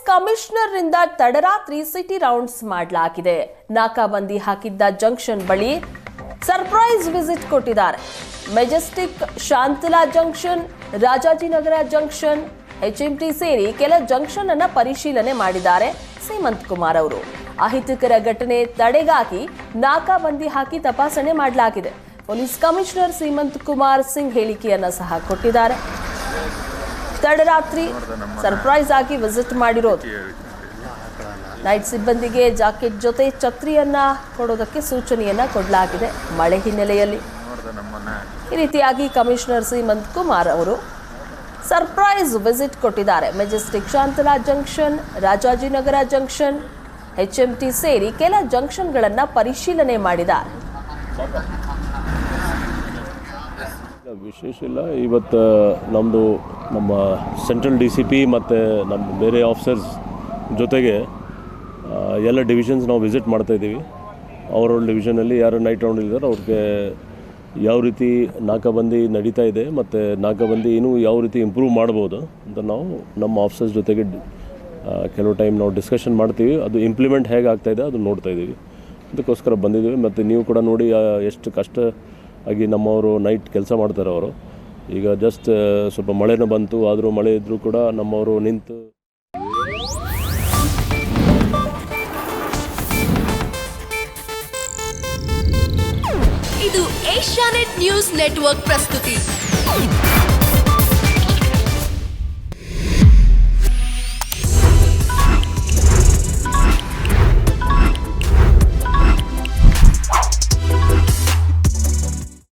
ಕಮಿಷನರ್ನಿಂದ ತಡರಾತ್ರಿ city rounds ಮಾಡಲಾಗಿದೆ. ನಾಕಾಬಂದಿ ಹಾಕಿದ್ದ ಜಂಕ್ಷನ್ ಬಳಿ ಸರ್ಪ್ರೈಸ್ ವಿಸಿಟ್ ಕೊಟ್ಟಿದ್ದಾರೆ. Majestic, Shantala junction, Rajajinagar junction, HMT ಸೇರಿ ಕೆಲ ಜಂಕ್ಷನ್ ಅನ್ನ ಪರಿಶೀಲನೆ ಮಾಡಿದ್ದಾರೆ ಸೀಮಂತ್ ಕುಮಾರ್ ಅವರು. ಅಹಿತಕರ ಘಟನೆ ತಡೆಗಾಗಿ ನಾಕಾಬಂದಿ ಹಾಕಿ ತಪಾಸಣೆ ಮಾಡಲಾಗಿದೆ. ಪೊಲೀಸ್ ಕಮಿಷನರ್ ಸೀಮಂತ್ ಕುಮಾರ್ ಸಿಂಗ್ ಹೇಳಿಕೆಯನ್ನ ಸಹ ಕೊಟ್ಟಿದ್ದಾರೆ. ತಡರಾತ್ರಿ ಸರ್ಪ್ರೈಸ್ ಆಗಿ ವಿಸಿಟ್ ಮಾಡಿರೋದು. ನೈಟ್ ಸಿಬ್ಬಂದಿಗೆ ಜಾಕೆಟ್ ಜೊತೆ ಛತ್ರಿಯನ್ನ ಕೊಡೋದಕ್ಕೆ ಸೂಚನೆಯನ್ನ ಕೊಡಲಾಗಿದೆ ಮಳೆ ಹಿನ್ನೆಲೆಯಲ್ಲಿ. ಈ ರೀತಿಯಾಗಿ ಕಮಿಷನರ್ ಸೀಮಂತ್ ಕುಮಾರ್ ಅವರು ಸರ್ಪ್ರೈಸ್ ವಿಸಿಟ್ ಕೊಟ್ಟಿದ್ದಾರೆ. Majestic, Shantala junction, Rajajinagar junction, HMT ಸೇರಿ ಕೆಲ ಜಂಕ್ಷನ್ಗಳನ್ನು ಪರಿಶೀಲನೆ ಮಾಡಿದ್ದಾರೆ. ವಿಶೇಷ ಇಲ್ಲ. ಇವತ್ತು ನಮ್ಮ ಸೆಂಟ್ರಲ್ DCP ಮತ್ತು ನಮ್ಮ ಬೇರೆ ಆಫೀಸರ್ಸ್ ಜೊತೆಗೆ ಎಲ್ಲ ಡಿವಿಷನ್ಸ್ ನಾವು ವಿಸಿಟ್ ಮಾಡ್ತಾಯಿದ್ದೀವಿ. ಅವರವ್ರ ಡಿವಿಷನಲ್ಲಿ ಯಾರು ನೈಟ್ ರೌಂಡ್ ಇದ್ದಾರೆ ಅವ್ರಿಗೆ ಯಾವ ರೀತಿ ನಾಕಾಬಂದಿ ನಡೀತಾ ಇದೆ ಮತ್ತು ನಾಕಾಬಂದಿ ಇನ್ನೂ ಯಾವ ರೀತಿ ಇಂಪ್ರೂವ್ ಮಾಡ್ಬೋದು ಅಂತ ನಾವು ನಮ್ಮ ಆಫೀಸರ್ಸ್ ಜೊತೆಗೆ ಕೆಲವು ಟೈಮ್ ನಾವು ಡಿಸ್ಕಷನ್ ಮಾಡ್ತೀವಿ. ಅದು ಇಂಪ್ಲಿಮೆಂಟ್ ಹೇಗೆ ಆಗ್ತಾಯಿದೆ ಅದು ನೋಡ್ತಾ ಇದ್ದೀವಿ. ಅದಕ್ಕೋಸ್ಕರ ಬಂದಿದ್ದೀವಿ. ಮತ್ತು ನೀವು ಕೂಡ ನೋಡಿ ಎಷ್ಟು ಕಷ್ಟ ಆಗಿ ನಮ್ಮವರು ನೈಟ್ ಕೆಲಸ ಮಾಡ್ತಾರೆ. ಅವರು ಈಗ ಜಸ್ಟ್ ಸ್ವಲ್ಪ ಮಳೆನೂ ಬಂತು, ಆದರೂ ಮಳೆ ಇದ್ದರೂ ಕೂಡ ನಮ್ಮವರು ನಿಂತು. ಇದು ಏಷ್ಯಾನೆಟ್ ನ್ಯೂಸ್ ನೆಟ್ವರ್ಕ್ ಪ್ರಸ್ತುತಿ.